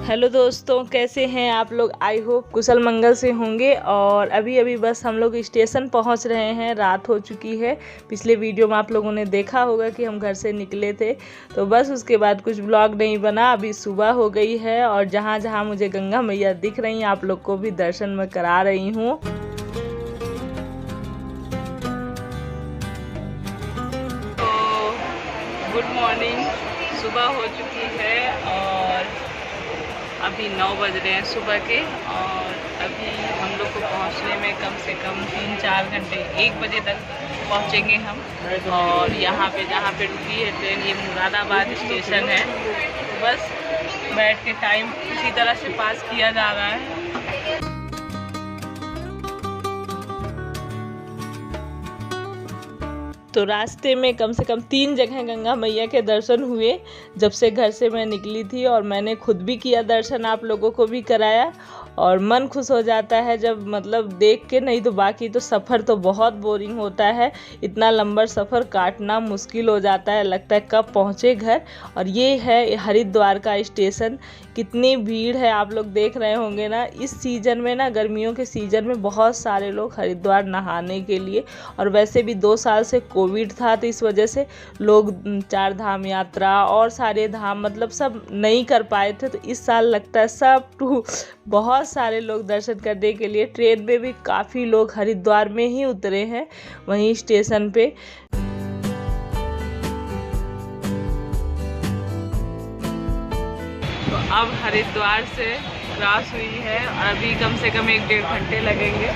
Hello दोस्तों, कैसे हैं आप लोग। आई होप कुशल मंगल से होंगे। और अभी अभी बस हम लोग स्टेशन पहुंच रहे हैं। रात हो चुकी है। पिछले वीडियो में आप लोगों ने देखा होगा कि हम घर से निकले थे, तो बस उसके बाद कुछ ब्लॉग नहीं बना। अभी सुबह हो गई है और जहां जहां मुझे गंगा मैया दिख रही हैं आप लोग को भी दर्शन में करा रही हूँ। गुड मॉर्निंग, सुबह हो चुकी है और अभी 9 बज रहे हैं सुबह के। और अभी हम लोग को पहुंचने में कम से कम 3-4 घंटे, 1 बजे तक पहुंचेंगे हम। और यहाँ पे जहाँ पे रुकी है ट्रेन, ये मुरादाबाद स्टेशन है। तो बस बैठ के टाइम इसी तरह से पास किया जा रहा है। तो रास्ते में कम से कम 3 जगह गंगा मैया के दर्शन हुए जब से घर से मैं निकली थी। और मैंने खुद भी किया दर्शन, आप लोगों को भी कराया। और मन खुश हो जाता है जब मतलब देख के, नहीं तो बाकी तो सफ़र तो बहुत बोरिंग होता है। इतना लंबा सफ़र काटना मुश्किल हो जाता है, लगता है कब पहुँचे घर। और ये है हरिद्वार का स्टेशन। कितनी भीड़ है आप लोग देख रहे होंगे ना। इस सीज़न में ना, गर्मियों के सीज़न में बहुत सारे लोग हरिद्वार नहाने के लिए। और वैसे भी 2 साल से कोविड था, तो इस वजह से लोग 4 धाम यात्रा और सारे धाम मतलब सब नहीं कर पाए थे। तो इस साल लगता है सब बहुत सारे लोग दर्शन करने के लिए। ट्रेन में भी काफ़ी लोग हरिद्वार में ही उतरे हैं, वहीं स्टेशन पे। तो अब हरिद्वार से क्रॉस हुई है और अभी कम से कम 1-1.5 घंटे लगेंगे।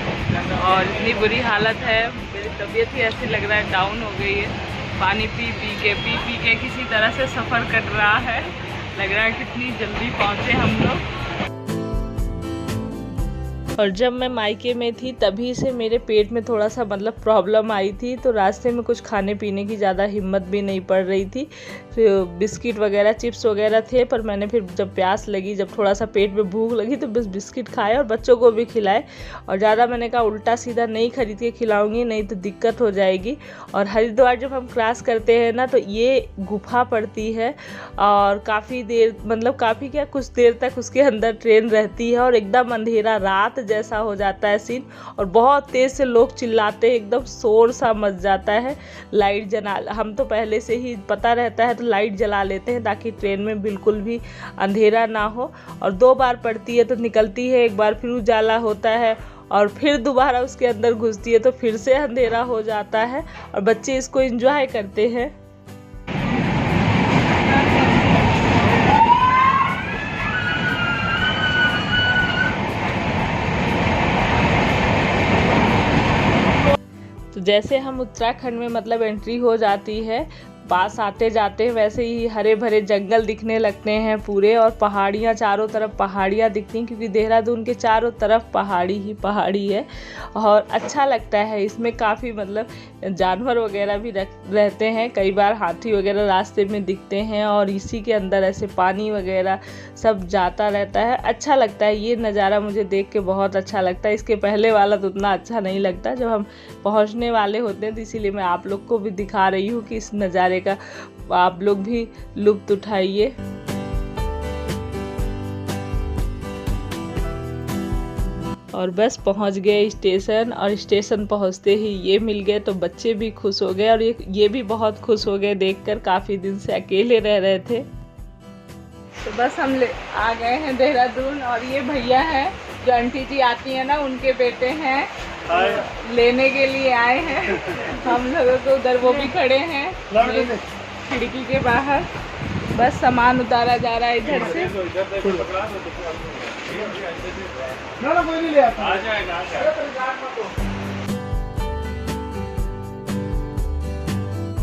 और इतनी बुरी हालत है, मेरी तबीयत ही ऐसे लग रहा है डाउन हो गई है। पानी पी पी के किसी तरह से सफ़र कट रहा है। लग रहा है कितनी जल्दी पहुँचे हम लोग। और जब मैं मायके में थी तभी से मेरे पेट में थोड़ा सा मतलब प्रॉब्लम आई थी। तो रास्ते में कुछ खाने पीने की ज़्यादा हिम्मत भी नहीं पड़ रही थी। फिर बिस्किट वगैरह, चिप्स वगैरह थे, पर मैंने फिर जब प्यास लगी, जब थोड़ा सा पेट में भूख लगी, तो बस बिस्किट खाए और बच्चों को भी खिलाए। और ज़्यादा मैंने कहा उल्टा सीधा नहीं खरीद के खिलाऊंगी, नहीं तो दिक्कत हो जाएगी। और हरिद्वार जब हम क्रॉस करते हैं ना, तो ये गुफा पड़ती है और काफ़ी देर, मतलब काफ़ी क्या, कुछ देर तक उसके अंदर ट्रेन रहती है। और एकदम अंधेरा रात जैसा हो जाता है सीन। और बहुत तेज से लोग चिल्लाते हैं, एकदम शोर सा मच जाता है। लाइट जला, हम तो पहले से ही पता रहता है तो लाइट जला लेते हैं ताकि ट्रेन में बिल्कुल भी अंधेरा ना हो। और 2 बार पड़ती है तो निकलती है, एक बार फिर उजाला होता है और फिर दोबारा उसके अंदर घुसती है तो फिर से अंधेरा हो जाता है। और बच्चे इसको एंजॉय करते हैं। तो जैसे हम उत्तराखंड में मतलब एंट्री हो जाती है, पास आते जाते वैसे ही हरे भरे जंगल दिखने लगते हैं पूरे। और पहाड़ियाँ, चारों तरफ पहाड़ियाँ दिखती हैं, क्योंकि देहरादून के चारों तरफ पहाड़ी ही पहाड़ी है। और अच्छा लगता है इसमें। काफ़ी मतलब जानवर वगैरह भी रहते हैं, कई बार हाथी वगैरह रास्ते में दिखते हैं। और इसी के अंदर ऐसे पानी वगैरह सब जाता रहता है। अच्छा लगता है ये नज़ारा, मुझे देख के बहुत अच्छा लगता है। इसके पहले वाला तो उतना अच्छा नहीं लगता, जब हम पहुँचने वाले होते हैं। तो इसीलिए मैं आप लोग को भी दिखा रही हूँ कि इस नज़ारे का आप लोग भी लुत्फ उठाइए। और बस पहुंच गए स्टेशन। और स्टेशन पहुंचते ही ये मिल गए तो बच्चे भी खुश हो गए और ये भी बहुत खुश हो गए देखकर। काफ़ी दिन से अकेले रह रहे थे। तो बस हम आ गए हैं देहरादून। और ये भैया हैं जो आंटी जी आती हैं ना, उनके बेटे हैं, लेने के लिए आए हैं हम लोगों को। उधर वो भी खड़े हैं खिड़की के बाहर। बस सामान उतारा जा रहा है इधर से।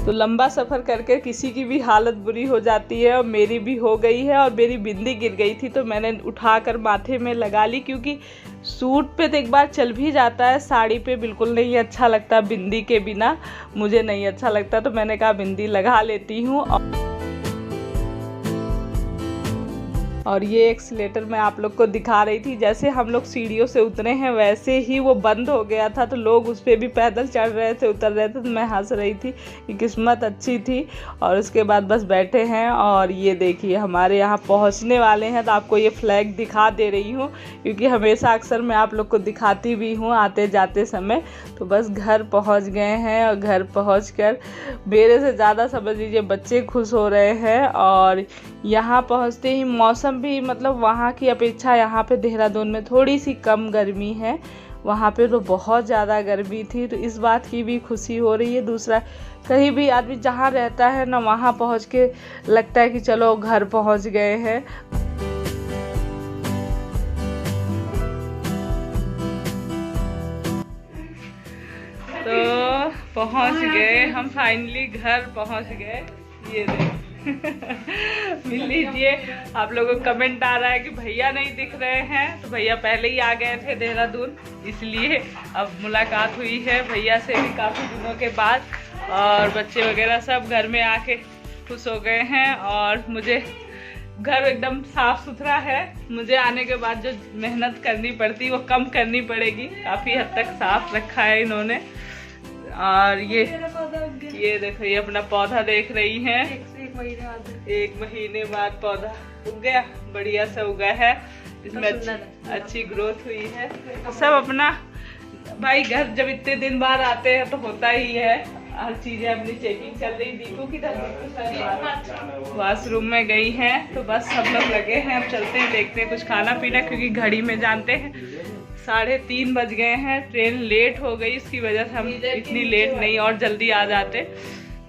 तो लंबा सफ़र करके किसी की भी हालत बुरी हो जाती है, और मेरी भी हो गई है। और मेरी बिंदी गिर गई थी तो मैंने उठाकर माथे में लगा ली, क्योंकि सूट पे तो एक बार चल भी जाता है, साड़ी पे बिल्कुल नहीं अच्छा लगता। बिंदी के बिना मुझे नहीं अच्छा लगता, तो मैंने कहा बिंदी लगा लेती हूँ। और ये एक्सीलेटर मैं आप लोग को दिखा रही थी। जैसे हम लोग सीढ़ियों से उतरे हैं वैसे ही वो बंद हो गया था, तो लोग उस पर भी पैदल चढ़ रहे थे, उतर रहे थे। तो मैं हंस रही थी कि किस्मत अच्छी थी। और उसके बाद बस बैठे हैं और ये देखिए हमारे यहाँ पहुँचने वाले हैं। तो आपको ये फ्लैग दिखा दे रही हूँ क्योंकि हमेशा अक्सर मैं आप लोग को दिखाती भी हूँ आते जाते समय। तो बस घर पहुँच गए हैं और घर पहुँचकर मेरे से ज़्यादा समझ लीजिए बच्चे खुश हो रहे हैं। और यहाँ पहुँचते ही मौसम भी मतलब वहाँ की अपेक्षा यहाँ पे देहरादून में थोड़ी सी कम गर्मी है। वहाँ पे तो बहुत ज़्यादा गर्मी थी, तो इस बात की भी खुशी हो रही है। दूसरा, कहीं भी आदमी जहाँ रहता है ना वहाँ पहुँच के लगता है कि चलो घर पहुँच गए हैं। तो पहुँच गए हम, फाइनली घर पहुँच गए। ये मिल लीजिए। आप लोगों को कमेंट आ रहा है कि भैया नहीं दिख रहे हैं, तो भैया पहले ही आ गए थे देहरादून, इसलिए अब मुलाकात हुई है भैया से भी काफ़ी दिनों के बाद। और बच्चे वगैरह सब घर में आके खुश हो गए हैं। और मुझे घर एकदम साफ़ सुथरा है। मुझे आने के बाद जो मेहनत करनी पड़ती वो कम करनी पड़ेगी। काफ़ी हद तक साफ रखा है इन्होंने। और ये देखो, ये अपना पौधा देख रही हैं। एक महीने बाद पौधा उग गया, बढ़िया से उगा है। इसमें अच्छी ग्रोथ हुई है। सब अपना भाई घर जब इतने दिन बाद आते हैं तो होता ही है, हर चीजें अपनी चेकिंग चल रही। दीपू की वॉशरूम में गई हैं, तो बस सब लोग लगे हैं। अब चलते हैं, देखते हैं कुछ खाना पीना, क्योंकि घड़ी में जानते हैं 3:30 बज गए हैं। ट्रेन लेट हो गई, इसकी वजह से हम इतनी लेट नहीं और जल्दी आ जाते,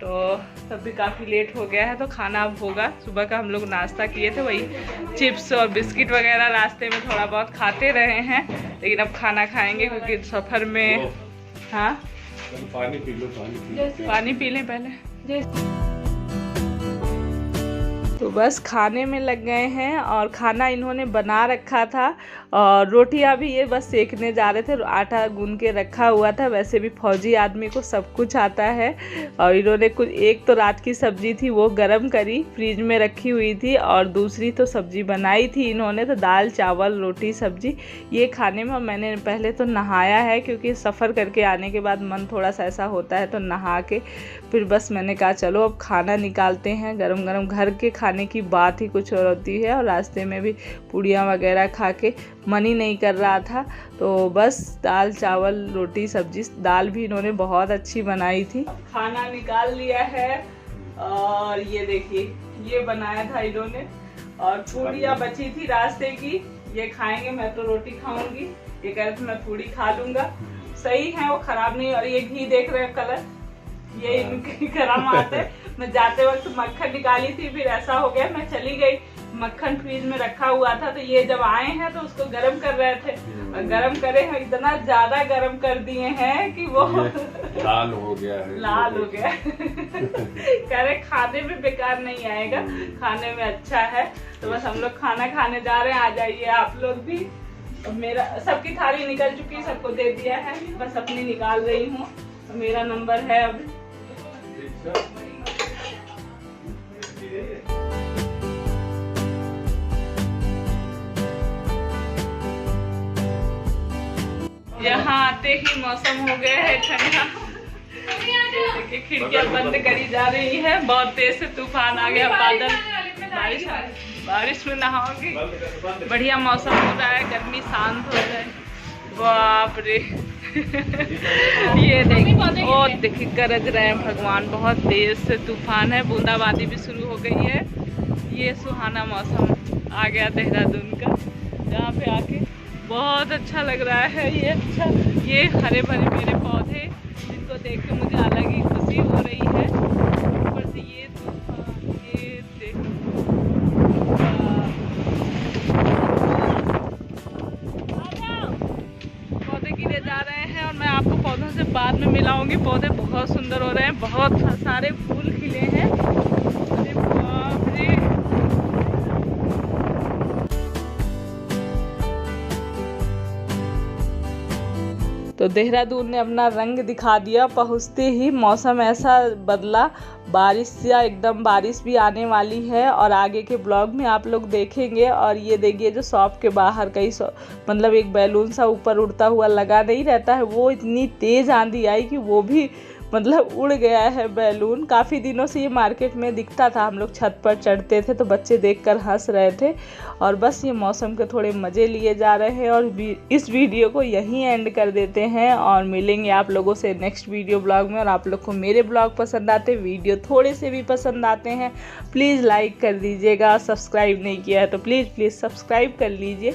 तो तब भी काफ़ी लेट हो गया है। तो खाना अब होगा। सुबह का हम लोग नाश्ता किए थे, वही चिप्स और बिस्किट वगैरह रास्ते में थोड़ा बहुत खाते रहे हैं, लेकिन अब खाना खाएंगे क्योंकि सफ़र में। हाँ, पानी पी लें पहले। तो बस खाने में लग गए हैं और खाना इन्होंने बना रखा था और रोटियां भी ये बस सेकने जा रहे थे। आटा गूंद के रखा हुआ था। वैसे भी फौजी आदमी को सब कुछ आता है। और इन्होंने कुछ, एक तो रात की सब्जी थी वो गरम करी, फ्रिज में रखी हुई थी, और दूसरी तो सब्जी बनाई थी इन्होंने। तो दाल चावल रोटी सब्जी ये खाने में मैंने पहले तो नहाया है, क्योंकि सफ़र करके आने के बाद मन थोड़ा सा ऐसा होता है, तो नहा के फिर बस मैंने कहा चलो अब खाना निकालते हैं गरम गरम। घर के खाने की बात ही कुछ और होती है। और रास्ते में भी पूड़ियाँ वगैरह खा के मन ही नहीं कर रहा था, तो बस दाल चावल रोटी सब्जी, दाल भी इन्होंने बहुत अच्छी बनाई थी। खाना निकाल लिया है और ये देखिए ये बनाया था इन्होंने, और पूड़ियाँ बची थी रास्ते की, ये खाएंगे। मैं तो रोटी खाऊंगी, ये कह रहे थे मैं पूड़ी खा लूँगा। सही है, वो खराब नहीं। और ये घी देख रहे हैं कलर, ये इनके गरम आते। मैं जाते वक्त मक्खन निकाली थी, फिर ऐसा हो गया मैं चली गई, मक्खन फ्रीज में रखा हुआ था, तो ये जब आए हैं तो उसको गरम कर रहे थे। और गरम करे हैं, इतना ज्यादा गरम कर दिए हैं कि वो लाल हो गया है। लाल हो गया। कह रहे खाने में बेकार नहीं आएगा, खाने में अच्छा है। तो बस हम लोग खाना खाने जा रहे हैं, आ जाइए आप लोग भी। मेरा सबकी थाली निकल चुकी, सबको दे दिया है, बस अपनी निकाल रही हूँ। मेरा नंबर है अब। यहाँ आते ही मौसम हो गया है ठंडा। देखिए खिड़कियाँ बंद करी जा रही है, बहुत तेज से तूफान आ गया, बादल, बारिश में नहाओगी। बढ़िया मौसम हो रहा है, गर्मी शांत हो जाए। बाप रे। ये देखिए, और देखिए गरज रहे हैं भगवान, बहुत तेज से तूफान है, बूंदाबांदी भी शुरू हो गई है। ये सुहाना मौसम आ गया देहरादून का, जहाँ पे आके बहुत अच्छा लग रहा है। ये अच्छा, ये हरे भरे मेरे पौधे, जिनको देख के मुझे अलग ही खुशी हो रही है। ऊपर से ये तूफान, ये देखो, पौधे गिरे जा रहे हैं। और मैं आपको पौधों से बाद में मिलाऊंगी। पौधे बहुत सुंदर हो रहे हैं, बहुत सारे फूल खिले हैं। अरे बाप रे। तो तो देहरादून ने अपना रंग दिखा दिया। पहुँचते ही मौसम ऐसा बदला, बारिश या एकदम बारिश भी आने वाली है और आगे के ब्लॉग में आप लोग देखेंगे। और ये देखिए जो शॉप के बाहर कई मतलब एक बैलून सा ऊपर उड़ता हुआ लगा नहीं रहता है, वो इतनी तेज़ आंधी आई कि वो भी मतलब उड़ गया है बैलून। काफ़ी दिनों से ये मार्केट में दिखता था, हम लोग छत पर चढ़ते थे तो बच्चे देखकर हंस रहे थे। और बस ये मौसम के थोड़े मज़े लिए जा रहे हैं और इस वीडियो को यहीं एंड कर देते हैं और मिलेंगे आप लोगों से नेक्स्ट वीडियो ब्लॉग में। और आप लोग को मेरे ब्लॉग पसंद आते, वीडियो थोड़े से भी पसंद आते हैं, प्लीज़ लाइक कर दीजिएगा। सब्सक्राइब नहीं किया है तो प्लीज़ सब्सक्राइब कर लीजिए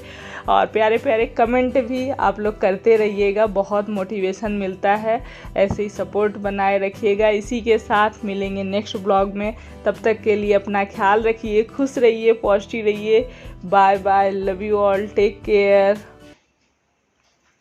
और प्यारे प्यारे कमेंट भी आप लोग करते रहिएगा, बहुत मोटिवेशन मिलता है। ऐसे ही सपोर्ट बनाए रखिएगा। इसी के साथ मिलेंगे नेक्स्ट ब्लॉग में। तब तक के लिए अपना ख्याल रखिए, खुश रहिए, पॉजिटिव रहिए। Bye bye, love you all, take care.